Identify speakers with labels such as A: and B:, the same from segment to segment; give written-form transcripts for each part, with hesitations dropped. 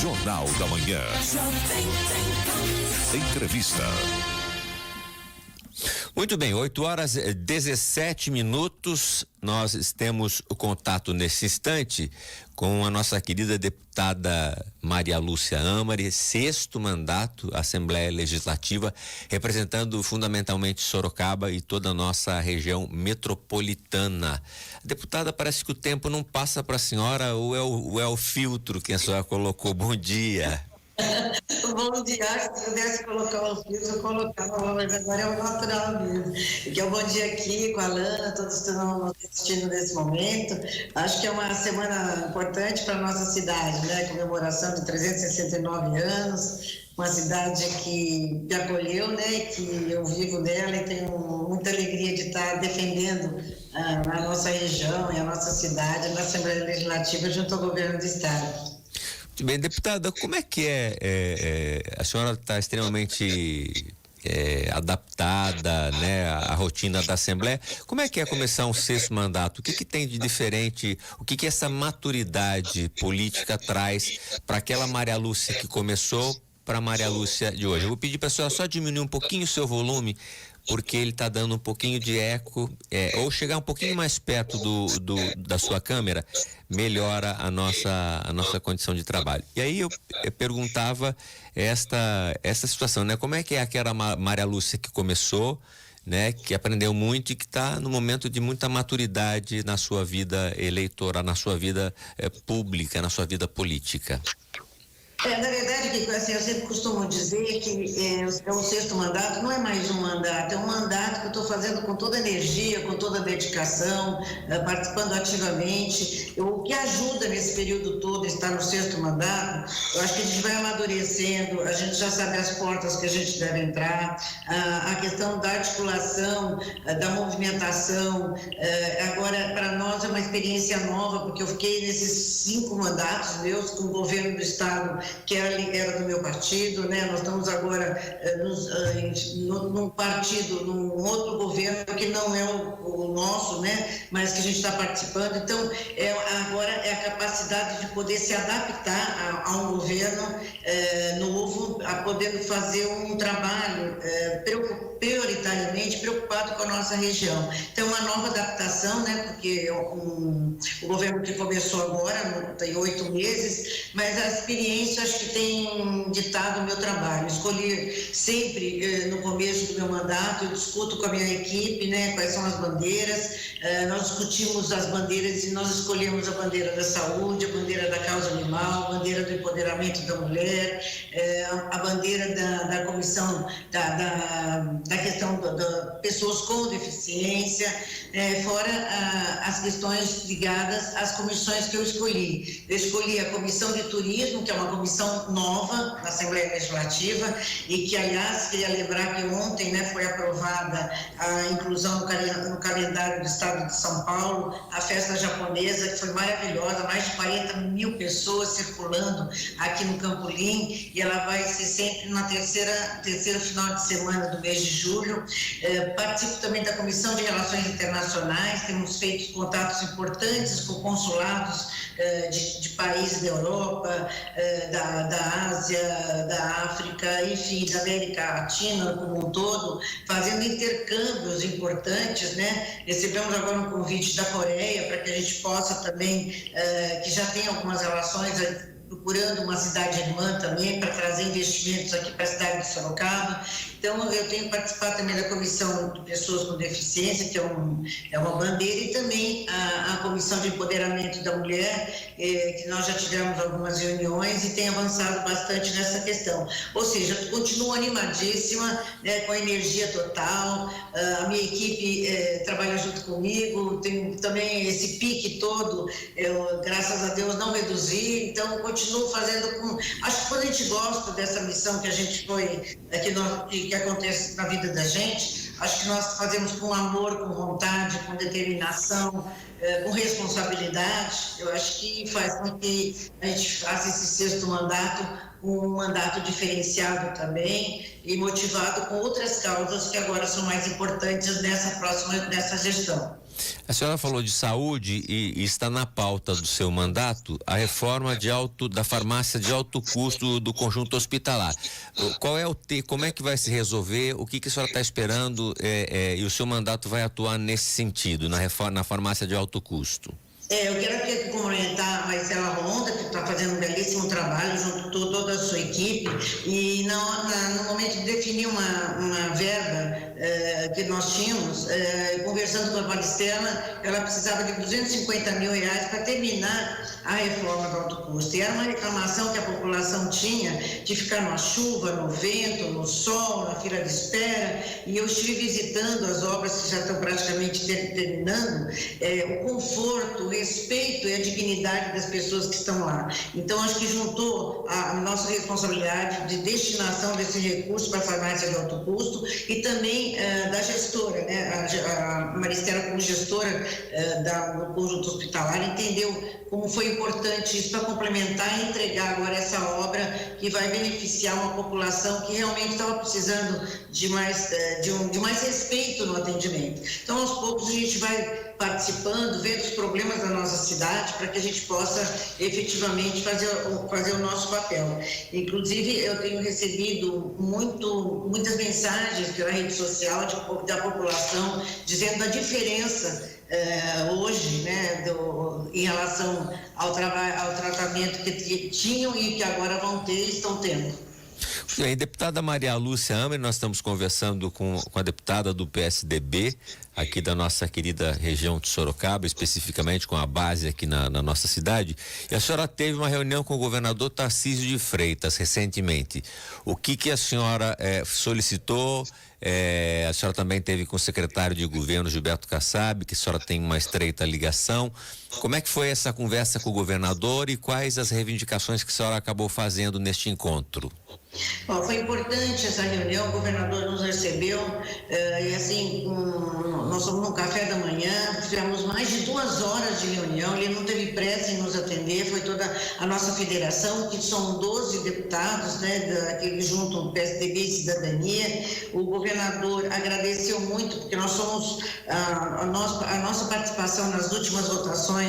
A: Jornal da Manhã. Entrevista.
B: Muito bem, 8h17. Nós temos o contato nesse instante com a nossa querida deputada Maria Lúcia Amari, sexto mandato, Assembleia Legislativa, representando fundamentalmente Sorocaba e toda a nossa região metropolitana. Deputada, parece que o tempo não passa para a senhora, ou é o filtro que a senhora colocou? Bom dia.
C: Bom dia, se pudesse colocar o filtro, eu colocava, mas agora é o natural mesmo. Que é um bom dia aqui com a Lana, todos que estão assistindo nesse momento. Acho que é uma semana importante para a nossa cidade, né? Comemoração de 369 anos, uma cidade que me acolheu, né? Que eu vivo dela e tenho muita alegria de estar defendendo a nossa região e a nossa cidade na Assembleia Legislativa junto ao governo do estado.
B: Bem, deputada, como é que a senhora está extremamente adaptada, né, à rotina da Assembleia. Como é que é começar um sexto mandato? O que tem de diferente? O que essa maturidade política traz para aquela Maria Lúcia que começou para a Maria Lúcia de hoje? Eu vou pedir para a senhora só diminuir um pouquinho o seu volume, porque ele está dando um pouquinho de eco, ou chegar um pouquinho mais perto da sua câmera, melhora a nossa condição de trabalho. E aí eu perguntava essa situação, né? Como é que é aquela Maria Lúcia que começou, né? Que aprendeu muito e que está no momento de muita maturidade na sua vida eleitoral, na sua vida pública, na sua vida política?
C: Na verdade, Kiko, assim, eu sempre costumo dizer que o sexto mandato não é mais um mandato, é um mandato que eu estou fazendo com toda energia, com toda dedicação, participando ativamente. O que ajuda nesse período todo estar no sexto mandato, eu acho que a gente vai amadurecendo, a gente já sabe as portas que a gente deve entrar, a questão da articulação, da movimentação. Agora, para nós é uma experiência nova, porque eu fiquei nesses 5 mandatos meus com o governo do estado, que era do meu partido, né? Nós estamos agora num partido, num outro governo que não é o nosso, né? Mas que a gente está participando. Então, agora é a capacidade de poder se adaptar a um governo novo, a poder fazer um trabalho prioritariamente preocupado com a nossa região. Então, uma nova adaptação, né? Porque o governo que começou agora, tem 8 meses, mas a experiência acho que tem ditado o meu trabalho. Escolhi sempre, no começo do meu mandato, eu discuto com a minha equipe, né, quais são as bandeiras, nós discutimos as bandeiras e nós escolhemos a bandeira da saúde, a bandeira da causa animal, a bandeira do empoderamento da mulher, a bandeira da comissão, da questão das pessoas com deficiência, fora as questões ligadas às comissões que eu escolhi. Eu escolhi a Comissão de Turismo, que é uma comissão nova na Assembleia Legislativa e que, aliás, queria lembrar que ontem, né, foi aprovada a inclusão no calendário do Estado de São Paulo, a festa japonesa, que foi maravilhosa, mais de 40 mil pessoas circulando aqui no Campolim, e ela vai ser sempre na terceiro final de semana do mês de julho. Participo também da Comissão de Relações Internacionais, temos feito contatos importantes com consulados de países da Europa, da Ásia, da África, enfim, da América Latina como um todo, fazendo intercâmbios importantes, né? Recebemos agora um convite da Coreia para que a gente possa também, que já tem algumas relações, procurando uma cidade irmã também para trazer investimentos aqui para a cidade de Sorocaba. Então, eu tenho participado também da Comissão de Pessoas com Deficiência, que é uma bandeira, e também a Comissão de Empoderamento da Mulher, que nós já tivemos algumas reuniões e tem avançado bastante nessa questão. Ou seja, continuo animadíssima, né, com energia total, a minha equipe trabalha junto comigo, tenho também esse pique todo, eu, graças a Deus, não reduzi, então continuo fazendo acho que quando a gente gosta dessa missão que a gente foi, que acontece na vida da gente, acho que nós fazemos com amor, com vontade, com determinação, com responsabilidade. Eu acho que faz com que a gente faça esse sexto mandato um mandato diferenciado também e motivado com outras causas que agora são mais importantes nessa gestão.
B: A senhora falou de saúde e está na pauta do seu mandato a reforma da farmácia de alto custo do conjunto hospitalar. Como é que vai se resolver? O que a senhora está esperando e o seu mandato vai atuar nesse sentido, na farmácia de alto custo?
C: Eu quero aqui cumprimentar a Marcela Ronda, que está fazendo um belíssimo trabalho junto com toda a sua equipe, e no momento de definir uma verba que nós tínhamos, conversando com a Maristela, ela precisava de R$250 mil para terminar a reforma do alto custo. E era uma reclamação que a população tinha de ficar na chuva, no vento, no sol, na fila de espera, e eu estive visitando as obras que já estão praticamente terminando, o conforto, o respeito e a dignidade das pessoas que estão lá. Então, acho que juntou a nossa responsabilidade de destinação desse recurso para a farmácia de alto custo e também da gestora, né? A Maristela, como gestora do conjunto hospitalar, entendeu como foi importante isso para complementar e entregar agora essa obra que vai beneficiar uma população que realmente estava precisando de mais respeito no atendimento. Então, aos poucos, a gente vai participando, vendo os problemas da nossa cidade, para que a gente possa efetivamente fazer o nosso papel. Inclusive, eu tenho recebido muitas mensagens pela rede social da população dizendo da diferença hoje, né, em relação ao tratamento que tinham e que agora vão ter e estão tendo.
B: Bem, deputada Maria Lúcia Amer, nós estamos conversando com a deputada do PSDB, aqui da nossa querida região de Sorocaba, especificamente com a base aqui na nossa cidade. E a senhora teve uma reunião com o governador Tarcísio de Freitas recentemente. O que a senhora solicitou? A senhora também teve com o secretário de governo, Gilberto Kassab, que a senhora tem uma estreita ligação. Como é que foi essa conversa com o governador e quais as reivindicações que a senhora acabou fazendo neste encontro?
C: Bom, foi importante essa reunião, o governador nos recebeu e assim, nós fomos no café da manhã, tivemos mais de 2 horas de reunião, ele não teve pressa em nos atender, foi toda a nossa federação, que são 12 deputados, né, que juntam PSDB e Cidadania. O governador agradeceu muito, porque nós somos, a nossa participação nas últimas votações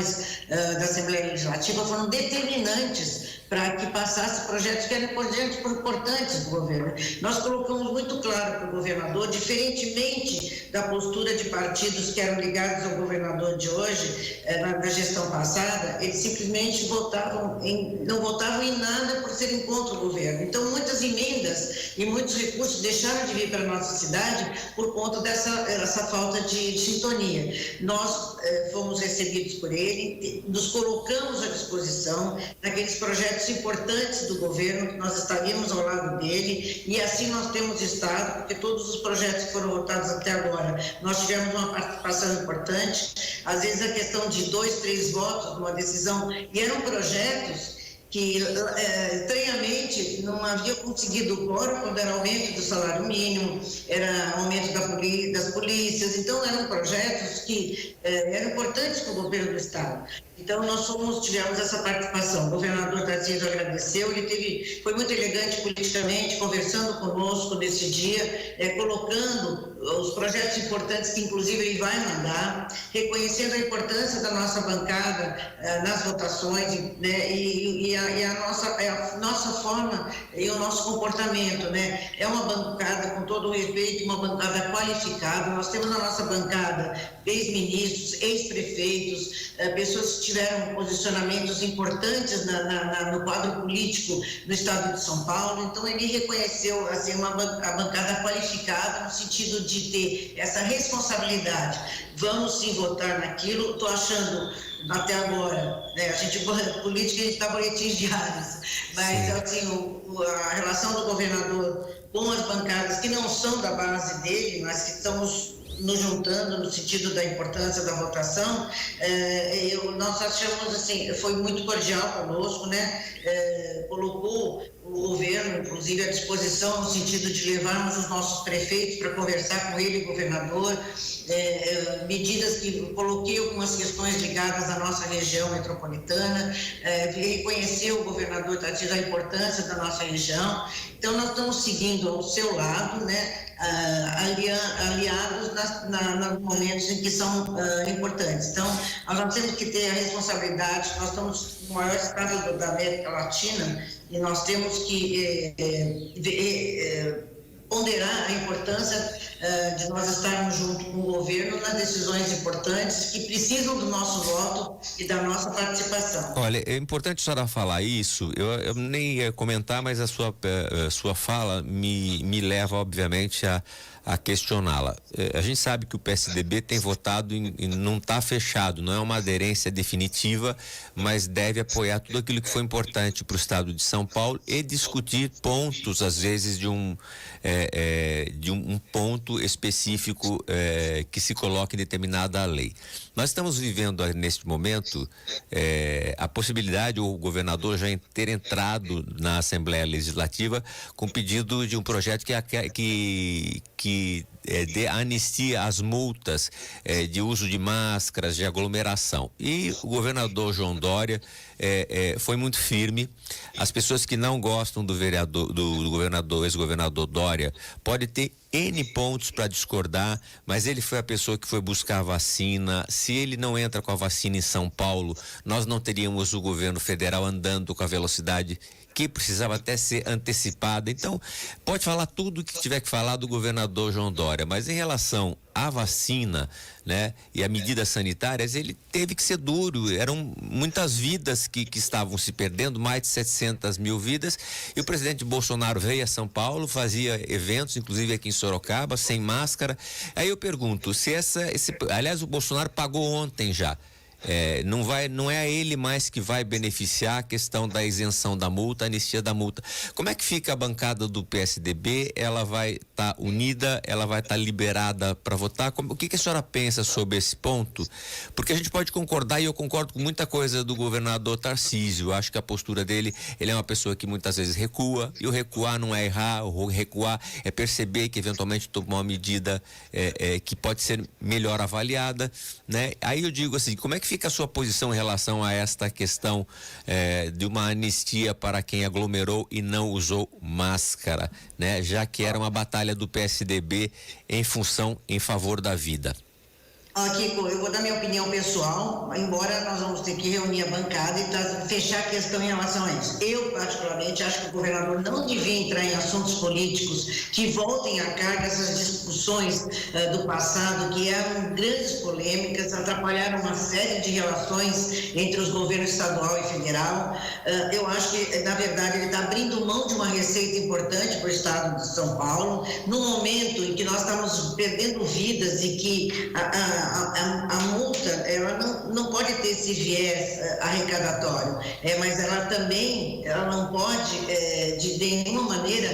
C: da Assembleia Legislativa foram determinantes para que passasse projetos que eram importantes do governo. Nós colocamos muito claro para o governador, diferentemente da postura de partidos que eram ligados ao governador de hoje, na gestão passada, eles simplesmente não votavam em nada por serem contra o governo. Então, muitas emendas e muitos recursos deixaram de vir para a nossa cidade por conta dessa falta de sintonia. Nós fomos recebidos por ele, nos colocamos à disposição naqueles projetos importantes do governo, que nós estaríamos ao lado dele, e assim nós temos estado, porque todos os projetos que foram votados até agora, nós tivemos uma participação importante, às vezes a questão de 2, 3 votos numa decisão, e eram projetos que estranhamente não havia conseguido o quórum quando era aumento do salário mínimo, era aumento das polícias, então eram projetos que eram importantes para o governo do Estado. Então, nós tivemos essa participação. O governador Tarcísio agradeceu, ele foi muito elegante politicamente, conversando conosco nesse dia, colocando os projetos importantes que, inclusive, ele vai mandar, reconhecendo a importância da nossa bancada nas votações, né, e a nossa forma e o nosso comportamento, né? É uma bancada, com todo o respeito, uma bancada qualificada. Nós temos na nossa bancada ex-ministros, ex-prefeitos, pessoas que tiveram posicionamentos importantes no quadro político do estado de São Paulo. Então, ele reconheceu assim, a bancada qualificada no sentido de ter essa responsabilidade. Vamos sim votar naquilo. Estou achando, até agora, né, política, a gente dá boletins diários, mas assim, a relação do governador com as bancadas que não são da base dele, mas que estamos nos juntando no sentido da importância da votação, nós achamos assim, foi muito cordial conosco, né? Colocou o governo, inclusive, à disposição no sentido de levarmos os nossos prefeitos para conversar com ele, governador, medidas que coloquei algumas questões ligadas à nossa região metropolitana, reconheceu o governador Tarcísio a importância da nossa região. Então, nós estamos seguindo ao seu lado, né, aliados nos momentos em que são importantes. Então, nós temos que ter a responsabilidade, nós estamos no maior estado da América Latina e nós temos que ponderar a importância de nós estarmos junto com o governo nas decisões importantes que precisam do nosso voto e da nossa participação.
B: Olha, é importante a senhora falar isso, eu nem ia comentar, mas a sua fala me leva, obviamente, a questioná-la. A gente sabe que o PSDB tem votado e não está fechado, não é uma aderência definitiva, mas deve apoiar tudo aquilo que foi importante para o estado de São Paulo e discutir pontos, às vezes, de um ponto específico que se coloca em determinada lei. Nós estamos vivendo neste momento a possibilidade, o governador já ter entrado na Assembleia Legislativa com pedido de um projeto que dê anistia às multas de uso de máscaras, de aglomeração. E o governador João Dória foi muito firme. As pessoas que não gostam do governador, ex-governador Dória, pode ter N pontos para discordar, mas ele foi a pessoa que foi buscar a vacina. Se ele não entra com a vacina em São Paulo, nós não teríamos o governo federal andando com a velocidade que precisava até ser antecipada. Então, pode falar tudo o que tiver que falar do governador João Dória, mas em relação à vacina, né, e a medidas sanitárias, ele teve que ser duro. Eram muitas vidas que estavam se perdendo, mais de 700 mil vidas, e o presidente Bolsonaro veio a São Paulo, fazia eventos, inclusive aqui em Sorocaba, sem máscara. Aí eu pergunto, aliás, o Bolsonaro pagou ontem já. Não é a ele mais que vai beneficiar a questão da isenção da multa, anistia da multa. Como é que fica a bancada do PSDB? Ela vai estar unida? Ela vai estar liberada para votar? O que a senhora pensa sobre esse ponto? Porque a gente pode concordar, e eu concordo com muita coisa do governador Tarcísio. Eu acho que a postura dele, ele é uma pessoa que muitas vezes recua, e o recuar não é errar, o recuar é perceber que eventualmente tomou uma medida que pode ser melhor avaliada, né? Aí eu digo assim, como é que fica a sua posição em relação a esta questão de uma anistia para quem aglomerou e não usou máscara, né? Já que era uma batalha do PSDB em favor da vida.
C: Kiko, eu vou dar minha opinião pessoal, embora nós vamos ter que reunir a bancada e fechar a questão em relação a isso. Eu, particularmente, acho que o governador não devia entrar em assuntos políticos que voltem à carga essas discussões do passado, que eram grandes polêmicas, atrapalharam uma série de relações entre os governos estadual e federal. Eu acho que, na verdade, ele está abrindo mão de uma receita importante para o estado de São Paulo, num momento em que nós estamos perdendo vidas e que a multa, ela não pode ter esse viés arrecadatório, mas ela não pode, de nenhuma maneira,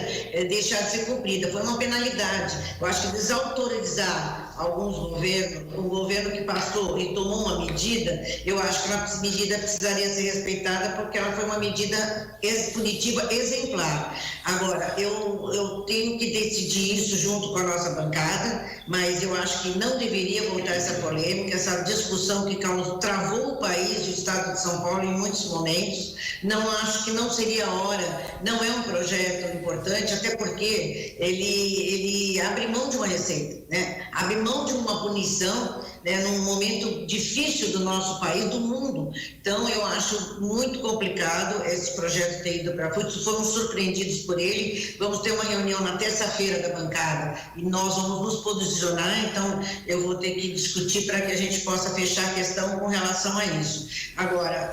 C: deixar de ser cumprida. Foi uma penalidade. Eu acho que desautorizar alguns governos, o governo que passou e tomou uma medida, eu acho que a medida precisaria ser respeitada porque ela foi uma medida punitiva exemplar. Agora, eu tenho que decidir isso junto com a nossa bancada, mas eu acho que não deveria voltar essa polêmica, essa discussão que travou o país, o estado de São Paulo em muitos momentos. Não acho que não seria hora, não é um projeto importante, até porque ele abre mão de uma receita, né? Abre mão de uma punição, né, num momento difícil do nosso país, do mundo. Então, eu acho muito complicado esse projeto ter ido para frente. Fomos surpreendidos por ele. Vamos ter uma reunião na terça-feira da bancada e nós vamos nos posicionar. Então, eu vou ter que discutir para que a gente possa fechar a questão com relação a isso. Agora,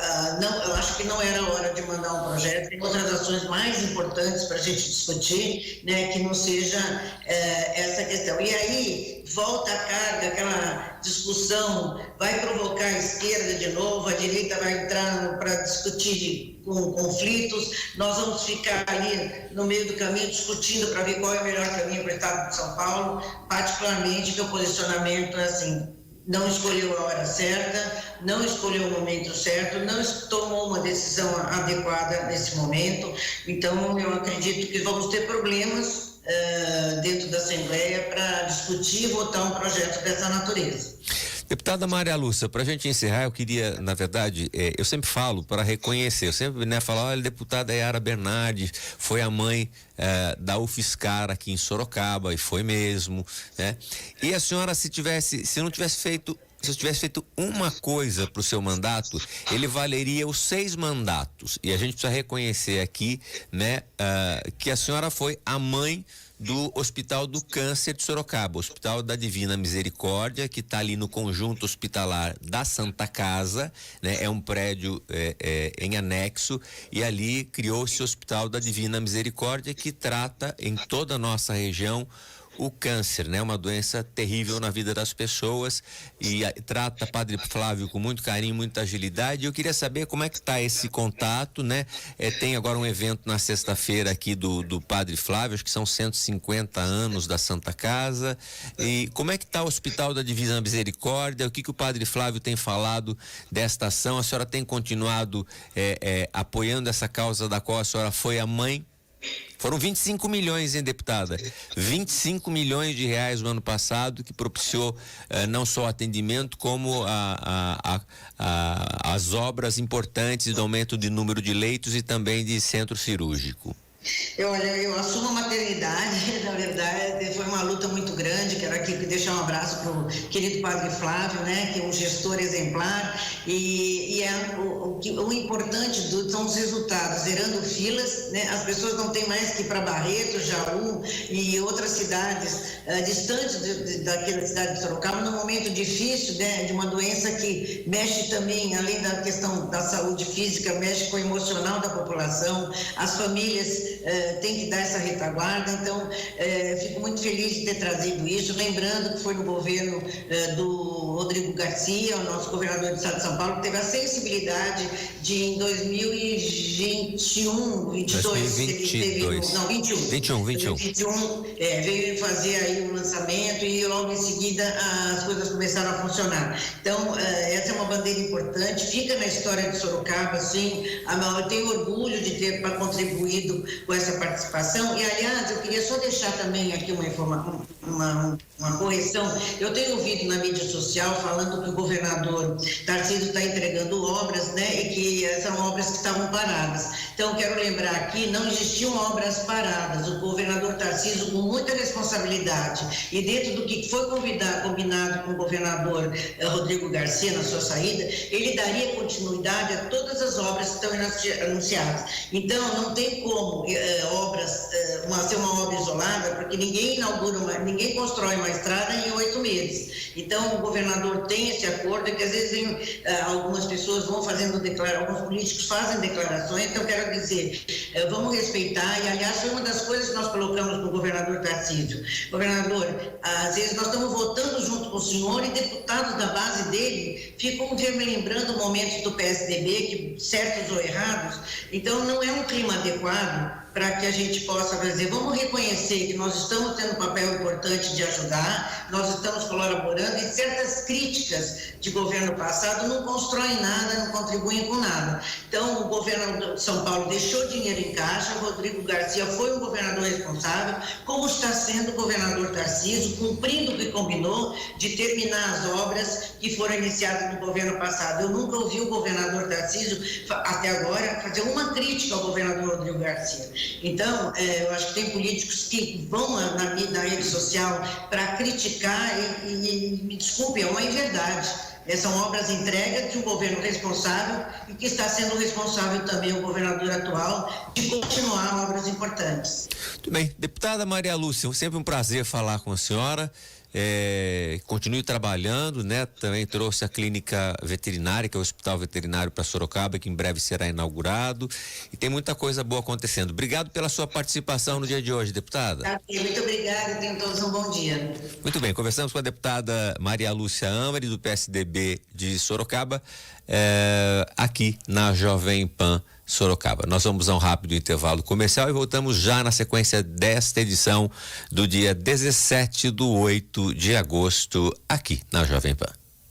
C: eu acho que não era hora de mandar um projeto. Tem outras ações mais importantes para a gente discutir, né, que não seja essa questão. E aí, volta a carga, aquela discussão, vai provocar a esquerda de novo, a direita vai entrar para discutir com conflitos, nós vamos ficar ali no meio do caminho discutindo para ver qual é o melhor caminho para o estado de São Paulo. Particularmente, meu posicionamento é assim: não escolheu a hora certa, não escolheu o momento certo, não tomou uma decisão adequada nesse momento. Então, eu acredito que vamos ter problemas dentro da Assembleia para discutir e votar um projeto dessa natureza.
B: Deputada Maria Lúcia, para a gente encerrar, eu queria, na verdade, eu sempre falo para reconhecer, eu sempre falo, olha, a deputada Yara Bernardi foi a mãe da UFSCar aqui em Sorocaba, e foi mesmo, né? E a senhora, se eu tivesse feito uma coisa para o seu mandato, ele valeria os 6 mandatos. E a gente precisa reconhecer aqui, né, que a senhora foi a mãe do Hospital do Câncer de Sorocaba, Hospital da Divina Misericórdia, que está ali no conjunto hospitalar da Santa Casa, né? É um prédio em anexo, e ali criou-se o Hospital da Divina Misericórdia, que trata em toda a nossa região o câncer, né? Uma doença terrível na vida das pessoas, e trata Padre Flávio com muito carinho, muita agilidade. Eu queria saber como é que está esse contato, né? Tem agora um evento na sexta-feira aqui do Padre Flávio, acho que são 150 anos da Santa Casa, e como é que está o Hospital da Divina Misericórdia? O que o Padre Flávio tem falado desta ação? A senhora tem continuado apoiando essa causa da qual a senhora foi a mãe? Foram 25 milhões, hein, deputada? 25 milhões de reais no ano passado, que propiciou não só o atendimento, como as obras importantes do aumento de número de leitos e também de centro cirúrgico.
C: Olha, eu assumo a maternidade, na verdade, foi uma luta muito grande. Quero aqui deixar um abraço para o querido Padre Flávio, né, que é um gestor exemplar, e o importante são os resultados, zerando filas, né? As pessoas não têm mais que ir para Barreto, Jaú e outras cidades distantes daquela cidade de Sorocaba, num momento difícil, né, de uma doença que mexe também, além da questão da saúde física, mexe com o emocional da população. As famílias tem que dar essa retaguarda. Então fico muito feliz de ter trazido isso, lembrando que foi no governo do Rodrigo Garcia, o nosso governador do estado de São Paulo, que teve a sensibilidade de, em 2021, 21, veio fazer aí um lançamento, e logo em seguida as coisas começaram a funcionar. Então essa é uma bandeira importante, fica na história de Sorocaba, sim. Eu tenho orgulho de ter contribuído com essa participação. E, aliás, eu queria só deixar também aqui uma correção. Eu tenho ouvido na mídia social falando que o governador Tarcísio está entregando obras, né, e que são obras que estavam paradas. Então, quero lembrar aqui, não existiam obras paradas. O governador Tarcísio, com muita responsabilidade, e dentro do que foi combinado com o governador Rodrigo Garcia na sua saída, ele daria continuidade a todas as obras que estão anunciadas. Então, não tem como ser uma obra isolada, porque ninguém constrói uma estrada em 8 meses. Então, o governador tem esse acordo, que às vezes algumas pessoas vão fazendo alguns políticos fazem declarações. Então, quero dizer, vamos respeitar, e aliás foi uma das coisas que nós colocamos no governador Tarcísio. Governador, às vezes nós estamos votando junto com o senhor, e deputados da base dele ficam relembrando momentos do PSDB, que certos ou errados. Então, não é um clima adequado para que a gente possa dizer, vamos reconhecer que nós estamos tendo um papel importante de ajudar, nós estamos colaborando, e certas críticas de governo passado não constroem nada, não contribuem com nada. Então, o governo de São Paulo deixou dinheiro em caixa, o Rodrigo Garcia foi um governador responsável, como está sendo o governador Tarcísio, cumprindo o que combinou de terminar as obras que foram iniciadas no governo passado. Eu nunca ouvi o governador Tarcísio, até agora, fazer uma crítica ao governador Rodrigo Garcia. Então, eu acho que tem políticos que vão na rede social para criticar, e me desculpe, é uma inverdade. São obras entregas de um governo responsável, e que está sendo responsável também o governador atual de continuar obras importantes.
B: Muito bem. Deputada Maria Lúcia, sempre um prazer falar com a senhora. Continue trabalhando, né? Também trouxe a clínica veterinária, que é o Hospital Veterinário para Sorocaba, que em breve será inaugurado, e tem muita coisa boa acontecendo. Obrigado pela sua participação no dia de hoje, deputada.
C: Muito obrigada, tenham todos um bom dia.
B: Muito bem, conversamos com a deputada Maria Lúcia Amari, do PSDB de Sorocaba, aqui na Jovem Pan Sorocaba. Nós vamos a um rápido intervalo comercial e voltamos já na sequência desta edição do dia 17/8 de agosto, aqui na Jovem Pan.